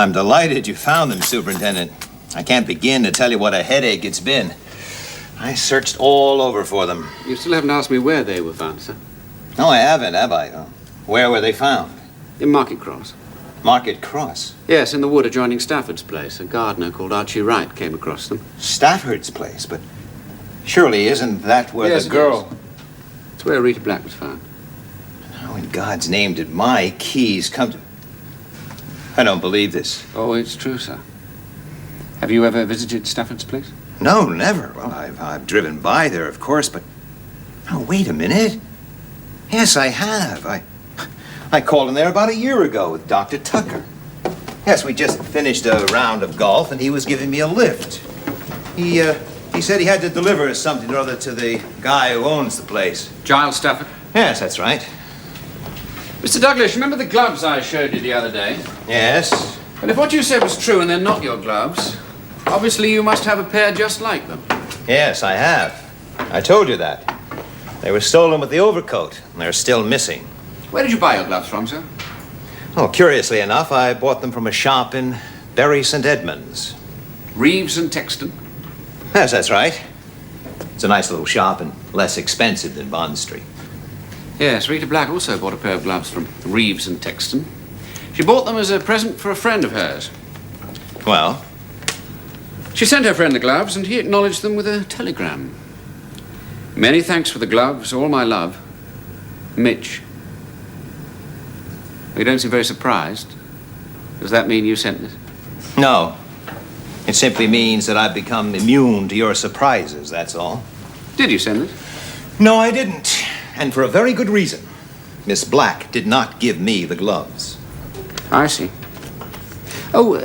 I'm delighted you found them, Superintendent. I can't begin to tell you what a headache it's been. I searched all over for them. You still haven't asked me where they were found, sir. No, I haven't, have I? Where were they found? In Market Cross. Market Cross? Yes, in the wood adjoining Stafford's place. A gardener called Archie Wright came across them. Stafford's place? But surely isn't that where yes, the girl... It's where Rita Black was found. How in God's name did my keys come to... I don't believe this. Oh, it's true, sir. Have you ever visited Stafford's place? No, never. Well, I've driven by there, of course, but... Oh, wait a minute. Yes, I have. I called him there about a year ago with Dr. Tucker. Yes, we just finished a round of golf, and he was giving me a lift. He said he had to deliver something or other to the guy who owns the place. Giles Stafford? Yes, that's right. Mr. Douglas, remember the gloves I showed you the other day? Yes. And if what you said was true and they're not your gloves, obviously you must have a pair just like them. Yes, I have. I told you that. They were stolen with the overcoat, and they're still missing. Where did you buy your gloves from, sir? Oh, curiously enough, I bought them from a shop in Bury St. Edmunds. Reeves and Texton? Yes, that's right. It's a nice little shop and less expensive than Bond Street. Yes, Rita Black also bought a pair of gloves from Reeves and Texton. She bought them as a present for a friend of hers. Well? She sent her friend the gloves, and he acknowledged them with a telegram. Many thanks for the gloves, all my love. Mitch. You don't seem very surprised. Does that mean you sent this? No. It simply means that I've become immune to your surprises, that's all. Did you send it? No, I didn't. And for a very good reason. Miss Black did not give me the gloves. I see. Oh,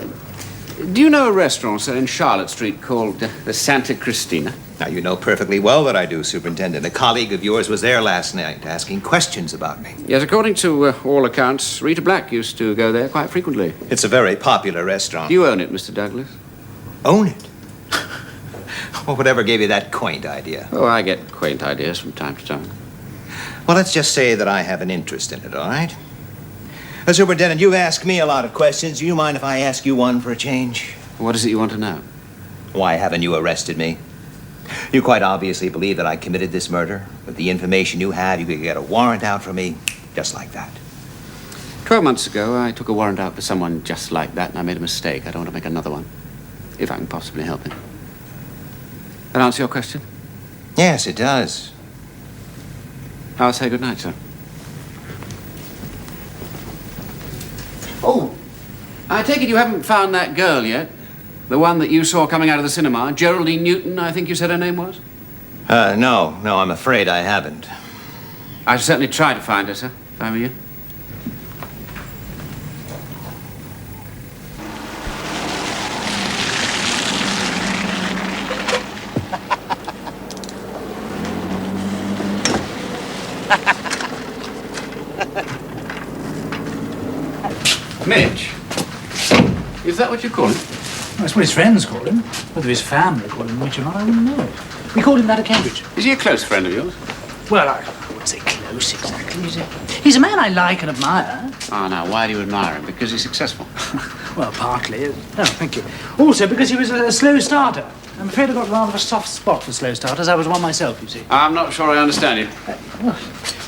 do you know a restaurant, sir, in Charlotte Street called the Santa Cristina? Now, you know perfectly well that I do, Superintendent. A colleague of yours was there last night asking questions about me. Yes, according to all accounts, Rita Black used to go there quite frequently. It's a very popular restaurant. Do you own it, Mr. Douglas? Own it? Well, whatever gave you that quaint idea? Oh, I get quaint ideas from time to time. Well, let's just say that I have an interest in it, all right? Superintendent, you've asked me a lot of questions. Do you mind if I ask you one for a change? What is it you want to know? Why haven't you arrested me? You quite obviously believe that I committed this murder. With the information you had, you could get a warrant out for me, just like that. 12 months ago, I took a warrant out for someone just like that, and I made a mistake. I don't want to make another one, if I can possibly help it. That answer your question? Yes, it does. I'll say good night, sir. Oh, I take it you haven't found that girl yet? The one that you saw coming out of the cinema, Geraldine Newton, I think you said her name was? No, I'm afraid I haven't. I should certainly try to find her, sir, if I were you. Mitch? Is that what you call him? That's what his friends call him. Whether his family call him Mitch or not, I wouldn't know. We called him that at Cambridge. Is he a close friend of yours? Well, I wouldn't say close exactly. He's a man I like and admire. Oh, now, why do you admire him? Because he's successful. Well, partly. Oh, thank you. Also, because he was a slow starter. I'm afraid I got rather of a soft spot for slow starters. I was one myself, you see. I'm not sure I understand you.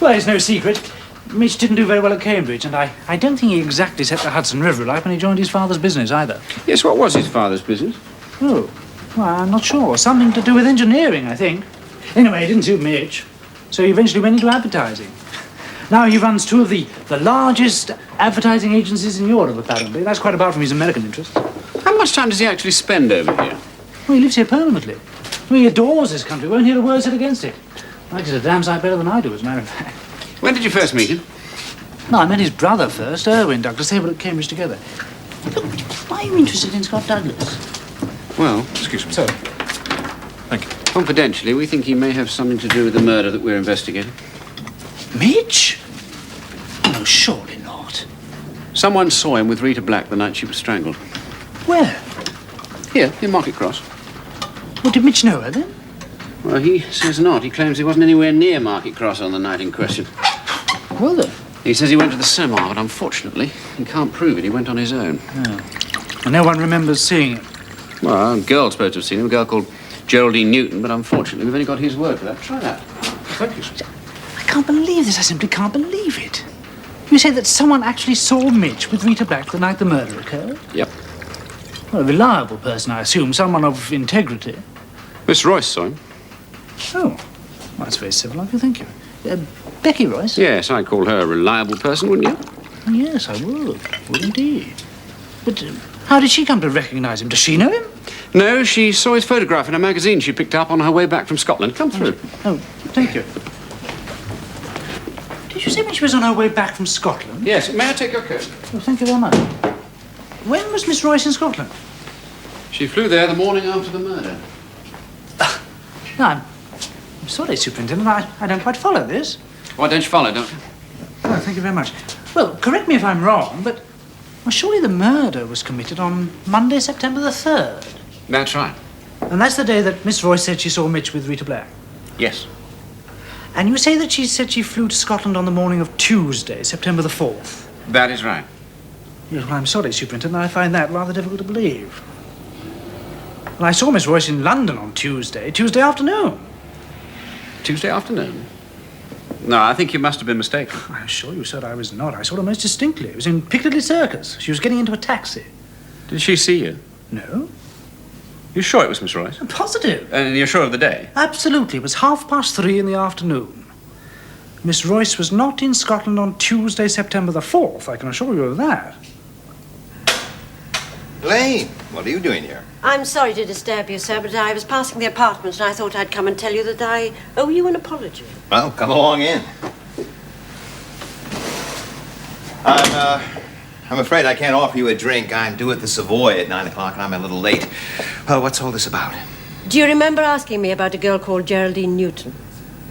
Well, it's no secret. Mitch didn't do very well at Cambridge, and I don't think he exactly set the Hudson River alight when he joined his father's business, either. Yes, what was his father's business? Oh, well, I'm not sure. Something to do with engineering, I think. Anyway, it didn't suit Mitch, so he eventually went into advertising. Now he runs two of the largest advertising agencies in Europe, apparently. That's quite apart from his American interests. How much time does he actually spend over here? Well, he lives here permanently. Well, he adores this country, won't hear a word said against it. Likes it a damn sight better than I do, as a matter of fact. When did you first meet him? No, I met his brother first, Irwin Douglas. They were at Cambridge together. Look, why are you interested in Scott Douglas? Well, Excuse me. Sorry. Thank you. confidentially, we think he may have something to do with the murder that we're investigating. Mitch? No, surely not. Someone saw him with Rita Black the night she was strangled. Where? Here, in Market Cross. Well, did Mitch know her then? Well, he says not. He claims he wasn't anywhere near Market Cross on the night in question. Well, then. He says he went to the cinema, but unfortunately, he can't prove it. He went on his own. Oh. And no one remembers seeing him. Well, a girl's supposed to have seen him, a girl called Geraldine Newton, but unfortunately we've only got his word for that. Try that. Thank you, sir. I can't believe this. I simply can't believe it. You say that someone actually saw Mitch with Rita Black the night the murder occurred? Yep. Well, a reliable person, I assume. Someone of integrity. Miss Royce saw him. Oh, well, that's very civil of you, thank you. Becky Royce? Yes, I'd call her a reliable person, wouldn't you? Yes, I would. Would indeed. But how did she come to recognize him? Does she know him? No, she saw his photograph in a magazine she picked up on her way back from Scotland. Come through. Oh, thank you. Did you say when she was on her way back from Scotland? Yes, may I take your coat? Oh, thank you very much. When was Miss Royce in Scotland? She flew there the morning after the murder. No, I'm sorry, Superintendent. I don't quite follow this. Why don't you follow, don't you? Oh, thank you very much. Well, correct me if I'm wrong, but surely the murder was committed on Monday, September the 3rd. That's right. And that's the day that Miss Royce said she saw Mitch with Rita Black. Yes. And you say that she said she flew to Scotland on the morning of Tuesday, September the 4th. That is right. Yes, well, I'm sorry, Superintendent. I find that rather difficult to believe. Well, I saw Miss Royce in London on Tuesday afternoon. Tuesday afternoon? No, I think you must have been mistaken. I assure you, sir, I was not. I saw her most distinctly. It was in Piccadilly Circus. She was getting into a taxi. Did she see you? No. You're sure it was Miss Royce? Positive. And you're sure of the day? Absolutely. It was 3:30 in the afternoon. Miss Royce was not in Scotland on Tuesday, September the 4th. I can assure you of that. Elaine, what are you doing here? I'm sorry to disturb you, sir, but I was passing the apartment and I thought I'd come and tell you that I owe you an apology. Well, come along in. I'm afraid I can't offer you a drink. I'm due at the Savoy at 9 o'clock and I'm a little late. Well, what's all this about? Do you remember asking me about a girl called Geraldine Newton?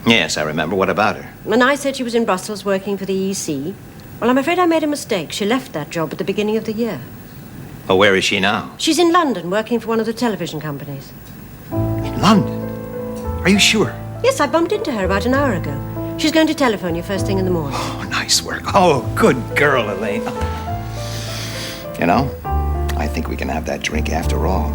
Yes, I remember. What about her? And I said she was in Brussels working for the EC. Well, I'm afraid I made a mistake. She left that job at the beginning of the year. Oh, where is she now? She's in London working for one of the television companies. In London? Are you sure? Yes, I bumped into her about an hour ago. She's going to telephone you first thing in the morning. Oh, nice work. Oh, good girl, Elaine. You know, I think we can have that drink after all.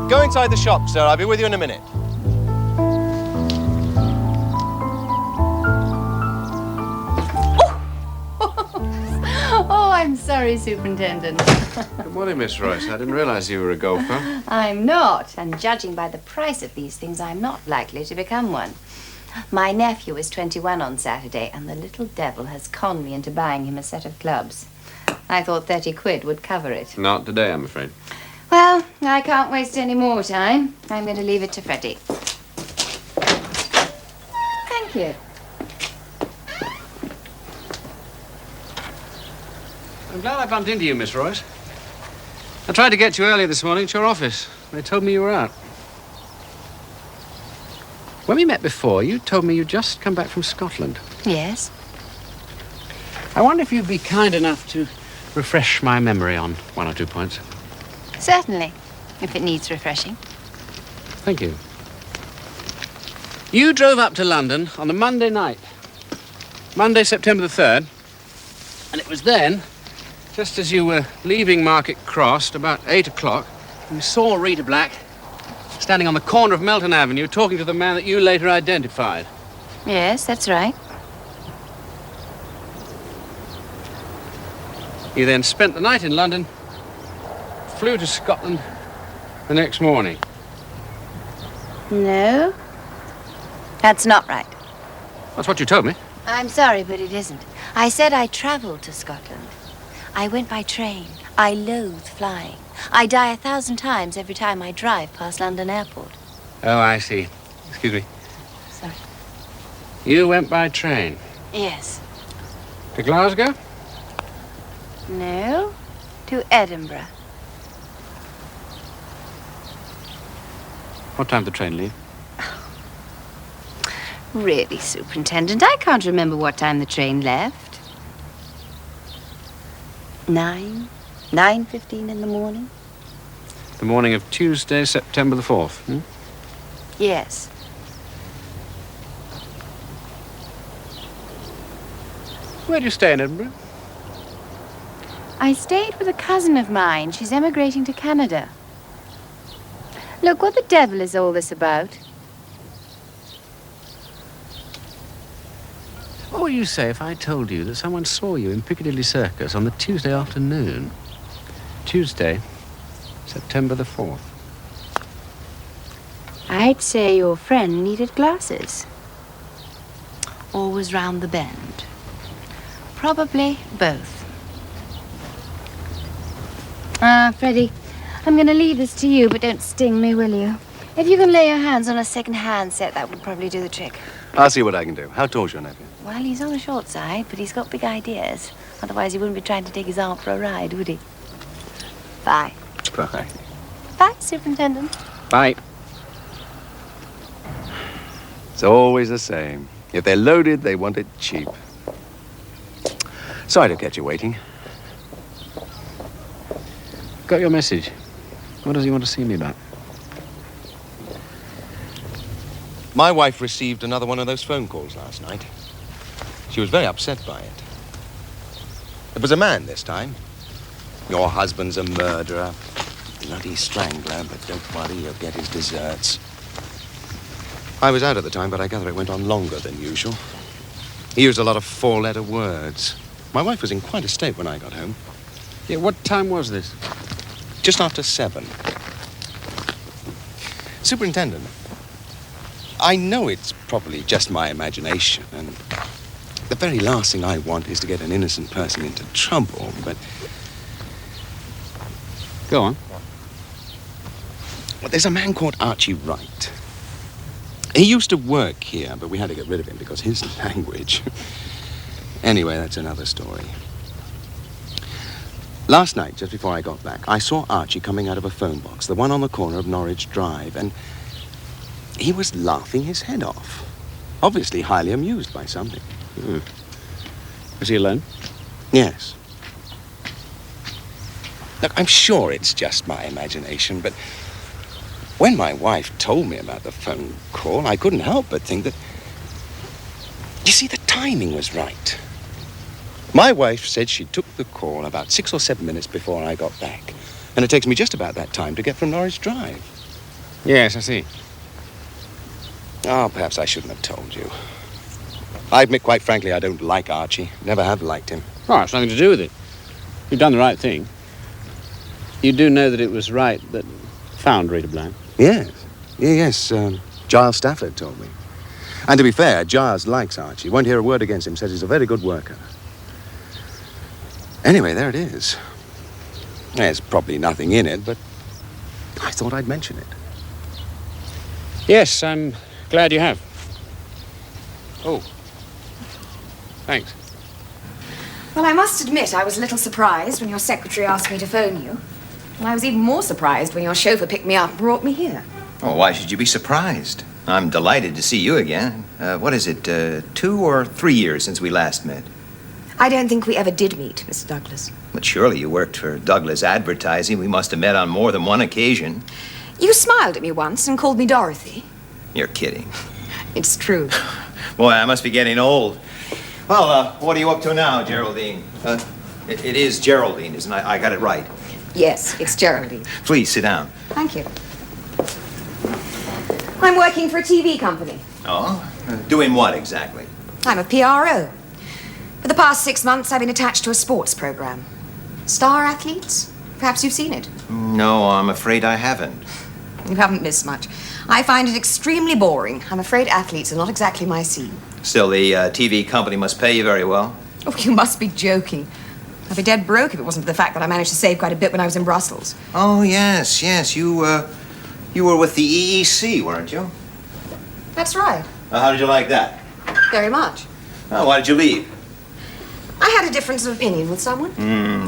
Go inside the shop, sir. I'll be with you in a minute. Oh, I'm sorry, Superintendent. Good morning, Miss Royce. I didn't realize you were a golfer. I'm not, and judging by the price of these things, I'm not likely to become one. My nephew is 21 on Saturday, and the little devil has conned me into buying him a set of clubs. I thought 30 quid would cover it. Not today, I'm afraid. Well, I can't waste any more time. I'm going to leave it to Freddie. Thank you. I'm glad I bumped into you, Miss Royce. I tried to get you earlier this morning at your office. They told me you were out. When we met before, you told me you'd just come back from Scotland. Yes? I wonder if you'd be kind enough to refresh my memory on one or two points. Certainly, if it needs refreshing. Thank you. You drove up to London on a Monday night. Monday, September the 3rd. And it was then, just as you were leaving Market Cross at about 8 o'clock, you saw Rita Black standing on the corner of Melton Avenue talking to the man that you later identified. Yes, that's right. You then spent the night in London, flew to Scotland the next morning. No, that's not right. That's what you told me. I'm sorry, but it isn't. I said I traveled to Scotland. I went by train. I loathe flying. I die 1,000 times every time I drive past London Airport. Oh, I see. Excuse me. Sorry. You went by train. Yes. To Glasgow? No, to Edinburgh. What time did the train leave? Really, Superintendent, I can't remember what time the train left. 9:15 in the morning? The morning of Tuesday, September the 4th. Hmm? Yes. Where do you stay in Edinburgh? I stayed with a cousin of mine. She's emigrating to Canada. Look, what the devil is all this about? What would you say if I told you that someone saw you in Piccadilly Circus on the Tuesday afternoon? Tuesday, September the 4th. I'd say your friend needed glasses. Or was round the bend. Probably both. Freddie, I'm going to leave this to you, but don't sting me, will you? If you can lay your hands on a second-hand set, that would probably do the trick. I'll see what I can do. How tall's your nephew? Well, he's on the short side, but he's got big ideas. Otherwise, he wouldn't be trying to take his aunt for a ride, would he? Bye. Bye. Bye, Superintendent. Bye. It's always the same. If they're loaded, they want it cheap. Sorry to keep you waiting. Got your message. What does he want to see me about? My wife received another one of those phone calls last night. She was very upset by it. It was a man this time. Your husband's a murderer. Bloody strangler, but don't worry, he'll get his desserts. I was out at the time, but I gather it went on longer than usual. He used a lot of four-letter words. My wife was in quite a state when I got home. Yeah, what time was this? Just after 7. Superintendent, I know it's probably just my imagination, and the very last thing I want is to get an innocent person into trouble, but... Go on. Well, there's a man called Archie Wright. He used to work here, but we had to get rid of him because his language... Anyway, that's another story. Last night, just before I got back, I saw Archie coming out of a phone box, the one on the corner of Norwich Drive, and he was laughing his head off. Obviously highly amused by something. Was he alone? Yes. Look, I'm sure it's just my imagination, but when my wife told me about the phone call, I couldn't help but think that... You see, the timing was right. My wife said she took the call about 6 or 7 minutes before I got back. And it takes me just about that time to get from Norwich Drive. Yes, I see. Oh, perhaps I shouldn't have told you. I admit, quite frankly, I don't like Archie. Never have liked him. Oh, it's nothing to do with it. You've done the right thing. You do know that it was Wright that found Rita Bland? Yes. Yes, Giles Stafford told me. And to be fair, Giles likes Archie. Won't hear a word against him. Says he's a very good worker. Anyway, there it is. There's probably nothing in it, but I thought I'd mention it. Yes, I'm glad you have. Oh. Thanks. Well, I must admit I was a little surprised when your secretary asked me to phone you. And I was even more surprised when your chauffeur picked me up and brought me here. Oh, why should you be surprised? I'm delighted to see you again. What is it, 2 or 3 years since we last met? I don't think we ever did meet, Mr. Douglas. But surely you worked for Douglas Advertising. We must have met on more than one occasion. You smiled at me once and called me Dorothy. You're kidding. It's true. Boy, I must be getting old. Well, what are you up to now, Geraldine? It is Geraldine, isn't it? I got it right. Yes, it's Geraldine. Please, sit down. Thank you. I'm working for a TV company. Oh? Doing what exactly? I'm a PRO. For the past 6 months, I've been attached to a sports program. Star Athletes? Perhaps you've seen it. No, I'm afraid I haven't. You haven't missed much. I find it extremely boring. I'm afraid athletes are not exactly my scene. Still, the TV company must pay you very well. Oh, you must be joking. I'd be dead broke if it wasn't for the fact that I managed to save quite a bit when I was in Brussels. Oh, yes. You were with the EEC, weren't you? That's right. How did you like that? Very much. Oh, why did you leave? I had a difference of opinion with someone.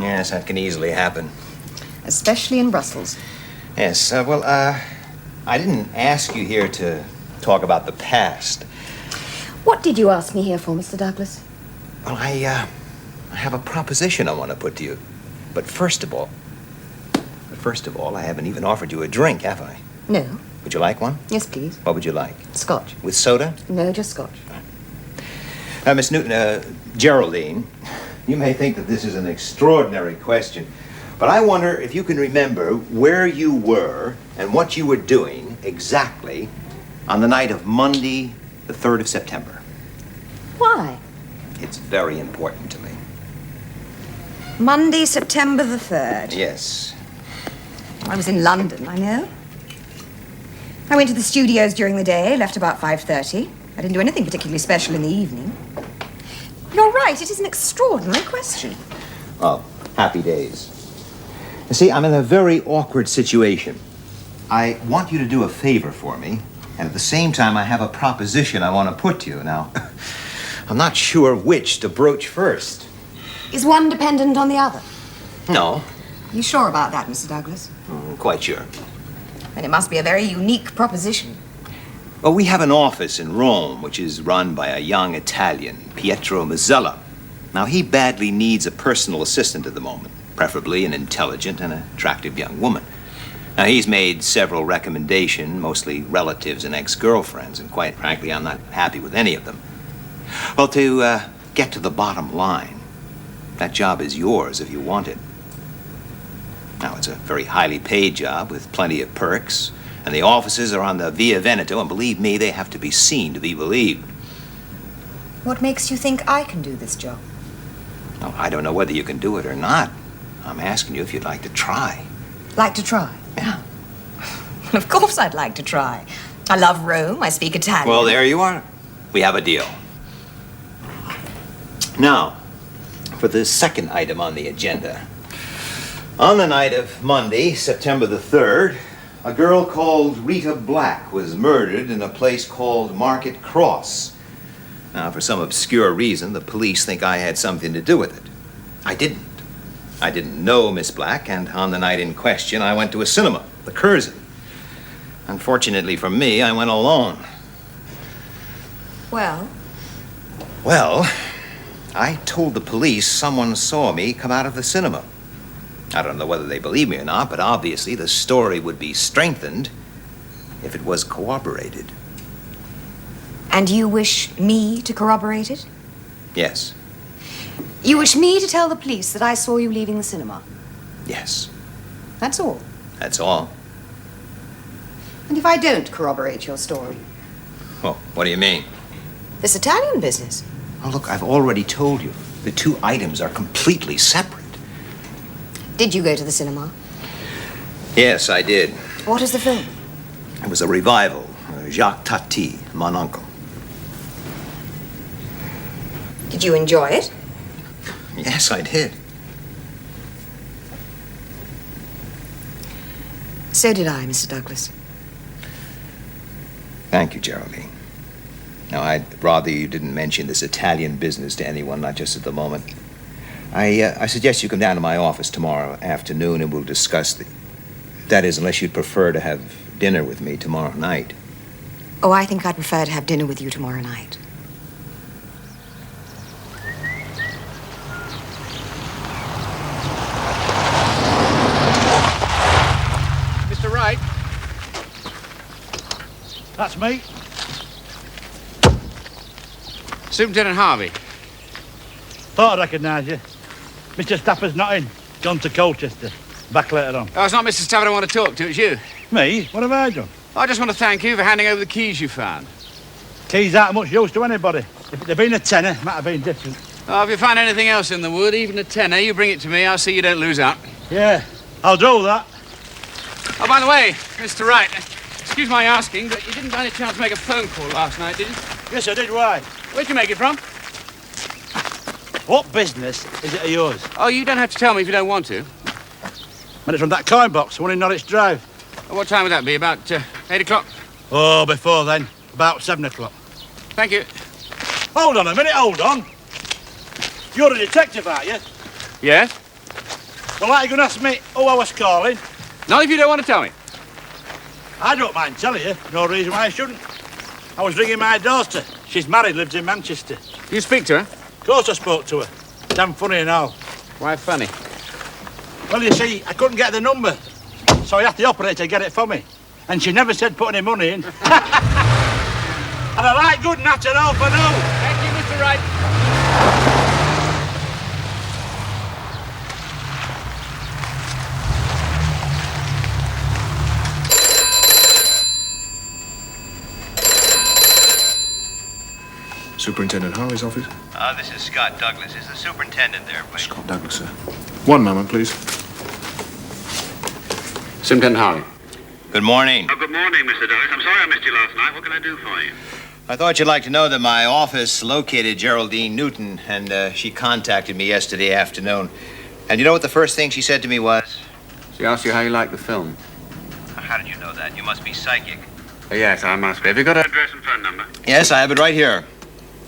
Yes, that can easily happen. Especially in Brussels. Yes, I didn't ask you here to talk about the past. What did you ask me here for, Mr. Douglas? Well, I have a proposition I want to put to you. But first of all, I haven't even offered you a drink, have I? No. Would you like one? Yes, please. What would you like? Scotch. With soda? No, just scotch. Miss Newton, Geraldine, you may think that this is an extraordinary question, but I wonder if you can remember where you were and what you were doing exactly on the night of Monday, the 3rd of September. Why? It's very important to me. Monday, September the 3rd. Yes. I was in London, I know. I went to the studios during the day, left about 5:30. I didn't do anything particularly special in the evening. You're right, it is an extraordinary question. Oh, happy days. You see, I'm in a very awkward situation. I want you to do a favor for me, and at the same time, I have a proposition I want to put to you. Now, I'm not sure which to broach first. Is one dependent on the other? No, You sure about that, Mr. Douglas? I'm quite sure. Then it must be a very unique proposition. Well, we have an office in Rome, which is run by a young Italian, Pietro Mazzella. Now, he badly needs a personal assistant at the moment, preferably an intelligent and attractive young woman. Now, he's made several recommendations, mostly relatives and ex-girlfriends, and quite frankly, I'm not happy with any of them. Well, to get to the bottom line, that job is yours if you want it. Now, it's a very highly paid job with plenty of perks, and the offices are on the Via Veneto, and believe me, they have to be seen to be believed. What makes you think I can do this job? Now, I don't know whether you can do it or not. I'm asking you if you'd like to try. Like to try? Yeah. Of course I'd like to try. I love Rome, I speak Italian. Well, there you are. We have a deal. Now, for the second item on the agenda. On the night of Monday, September the 3rd, a girl called Rita Black was murdered in a place called Market Cross. Now, for some obscure reason, the police think I had something to do with it. I didn't. I didn't know Miss Black, and on the night in question, I went to a cinema, the Curzon. Unfortunately for me, I went alone. Well? Well, I told the police someone saw me come out of the cinema. I don't know whether they believe me or not, but obviously the story would be strengthened if it was corroborated. And you wish me to corroborate it? Yes. You wish me to tell the police that I saw you leaving the cinema? Yes. That's all. That's all. And if I don't corroborate your story? Well, what do you mean? This Italian business. Oh, look, I've already told you. The two items are completely separate. Did you go to the cinema? Yes, I did. What is the film? It was a revival. Jacques Tati, mon uncle. Did you enjoy it? Yes, I did. So did I, Mr. Douglas. Thank you, Geraldine. Now, I'd rather you didn't mention this Italian business to anyone, not just at the moment. I suggest you come down to my office tomorrow afternoon and we'll discuss that is, unless you'd prefer to have dinner with me tomorrow night. Oh, I think I'd prefer to have dinner with you tomorrow night. Mr. Wright? That's me. Superintendent Harvey. Thought I recognised you. Mr. Stapper's not in. Gone to Colchester. Back later on. Oh, it's not Mr. Stafford I want to talk to, it's you. Me? What have I done? I just want to thank you for handing over the keys you found. Keys aren't much use to anybody. If it had been a tenner, it might have been different. Oh, if you find anything else in the wood, even a tenner, you bring it to me. I'll see you don't lose out. Yeah, I'll do that. Oh, by the way, Mr. Wright, excuse my asking, but you didn't by any chance make a phone call last night, did you? Yes, I did. Why? Where'd you make it from? What business is it of yours? Oh, you don't have to tell me if you don't want to. When it's from that coin box, the one in Norwich Drive. Oh, what time would that be? About 8 o'clock? Oh, before then. About 7 o'clock. Thank you. Hold on a minute, hold on. You're a detective, aren't you? Yes? Well, are you going to ask me who I was calling? Not if you don't want to tell me. I don't mind telling you. No reason why I shouldn't. I was ringing my daughter. She's married, lives in Manchester. You speak to her? Of course I spoke to her. Damn funny and all. Why funny? Well, you see, I couldn't get the number. So I asked the operator to get it for me. And she never said put any money in. And I like good nat at all for no. Thank you, Mr. Wright. Superintendent Harley's office? This is Scott Douglas. Is the superintendent there, please? Scott Douglas, sir. One moment, please. Superintendent Harley. Good morning. Oh, good morning, Mr. Douglas. I'm sorry I missed you last night. What can I do for you? I thought you'd like to know that my office located Geraldine Newton, and she contacted me yesterday afternoon. And you know what the first thing she said to me was? She asked you how you liked the film. How did you know that? You must be psychic. Yes, I must be. Have you got a... Address and phone number? Yes, I have it right here.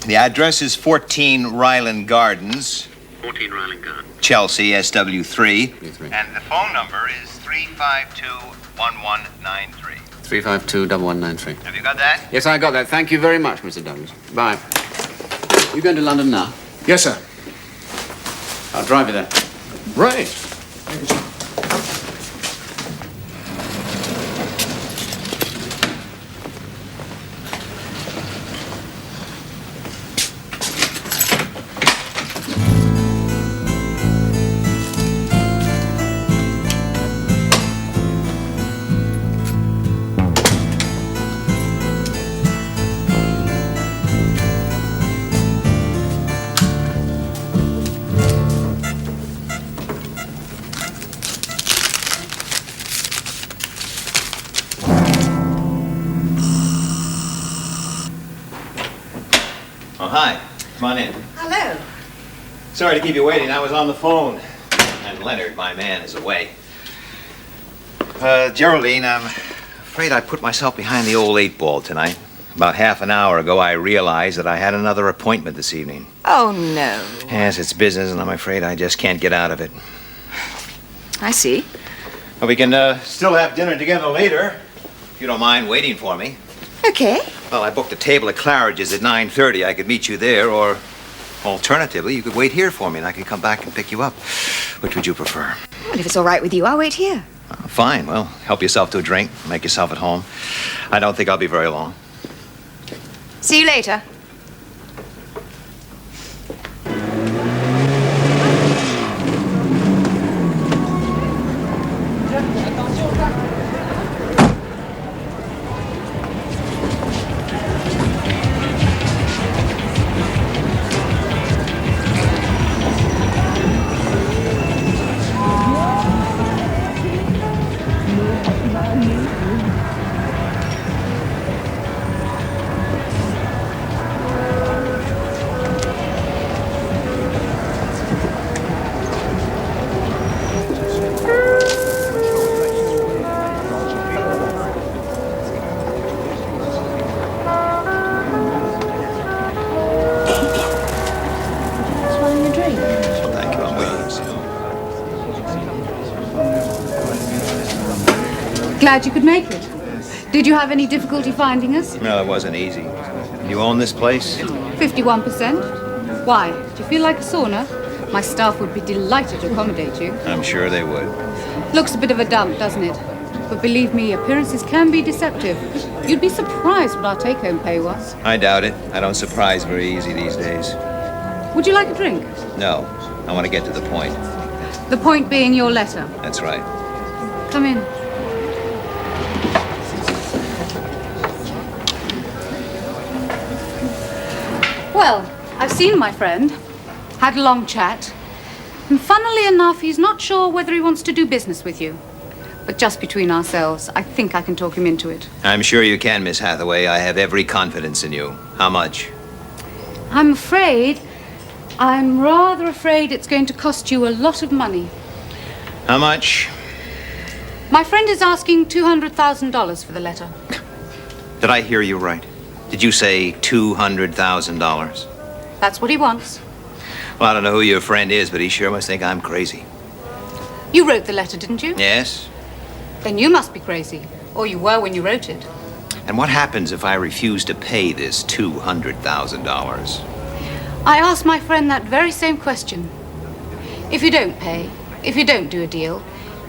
The address is 14 Ryland Gardens, 14 Ryland Garden. Chelsea, SW3. SW3. And the phone number is 352-1193. 352-1193. Have you got that? Yes, I got that. Thank you very much, Mr. Douglas. Bye. You going to London now? Yes, sir. I'll drive you there. Right. Oh, hi. Come on in. Hello. Sorry to keep you waiting. I was on the phone. And Leonard, my man, is away. Geraldine, I'm afraid I put myself behind the old 8-ball tonight. About half an hour ago, I realized that I had another appointment this evening. Oh, no. Yes, it's business, and I'm afraid I just can't get out of it. I see. But we can still have dinner together later, if you don't mind waiting for me. Okay. Well, I booked a table at Claridge's at 9:30. I could meet you there, or alternatively, you could wait here for me, and I could come back and pick you up. Which would you prefer? Well, if it's all right with you, I'll wait here. Fine. Well, help yourself to a drink. Make yourself at home. I don't think I'll be very long. See you later. Thank you. I'm waiting. Glad you could make it. Did you have any difficulty finding us? No, it wasn't easy. You own this place? 51%. Why? Do you feel like a sauna? My staff would be delighted to accommodate you. I'm sure they would. Looks a bit of a dump, doesn't it? But believe me, appearances can be deceptive. You'd be surprised what our take-home pay was. I doubt it. I don't surprise very easy these days. Would you like a drink? No. I want to get to the point. The point being your letter. That's right. Come in. Well, I've seen my friend, had a long chat, and funnily enough, he's not sure whether he wants to do business with you. But just between ourselves, I think I can talk him into it. I'm sure you can, Miss Hathaway. I have every confidence in you. How much? I'm rather afraid it's going to cost you a lot of money. How much? My friend is asking $200,000 for the letter. Did I hear you right? Did you say $200,000? That's what he wants. Well, I don't know who your friend is, but he sure must think I'm crazy. You wrote the letter, didn't you? Yes? Then you must be crazy. Or you were when you wrote it. And what happens if I refuse to pay this $200,000? I asked my friend that very same question. If you don't pay, if you don't do a deal,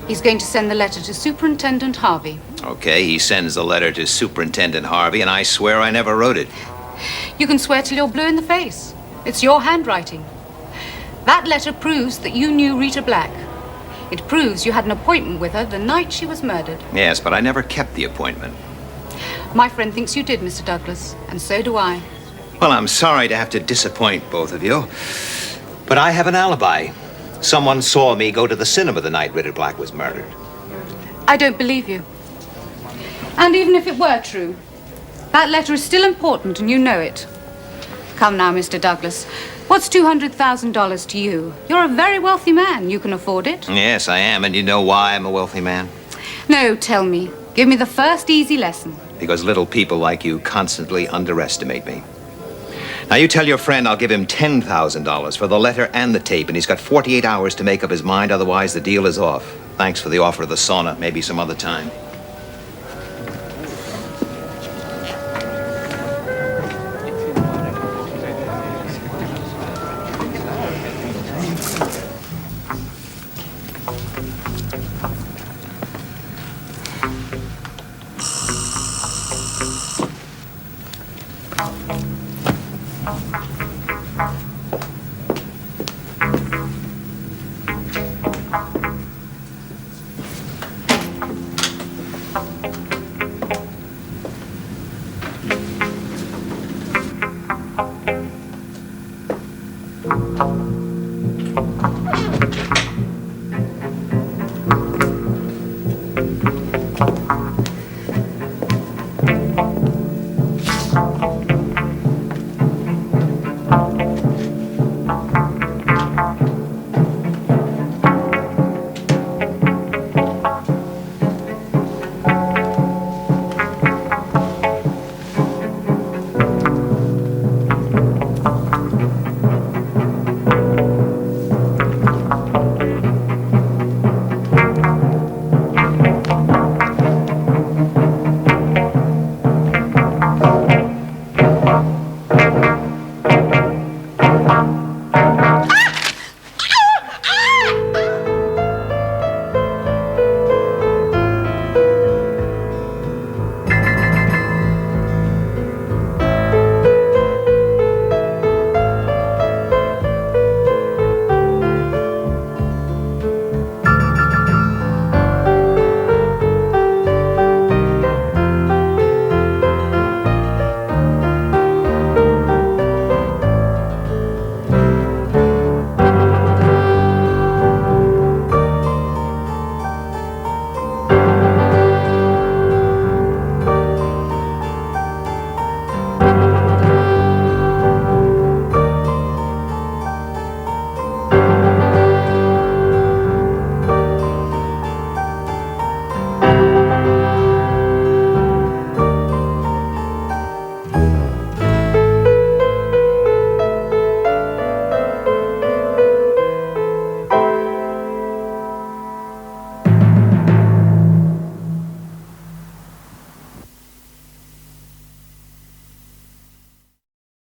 he's going to send the letter to Superintendent Harvey. Okay, he sends the letter to Superintendent Harvey, and I swear I never wrote it. You can swear till you're blue in the face. It's your handwriting. That letter proves that you knew Rita Black. It proves you had an appointment with her the night she was murdered. Yes, but I never kept the appointment. My friend thinks you did, Mr. Douglas, and so do I. Well, I'm sorry to have to disappoint both of you, but I have an alibi. Someone saw me go to the cinema the night Rita Black was murdered. I don't believe you. And even if it were true, that letter is still important and you know it. Come now, Mr. Douglas. What's $200,000 to you? You're a very wealthy man. You can afford it. Yes, I am, and you know why I'm a wealthy man? No, tell me. Give me the first easy lesson. Because little people like you constantly underestimate me. Now, you tell your friend I'll give him $10,000 for the letter and the tape, and he's got 48 hours to make up his mind, otherwise the deal is off. Thanks for the offer of the sauna. Maybe some other time.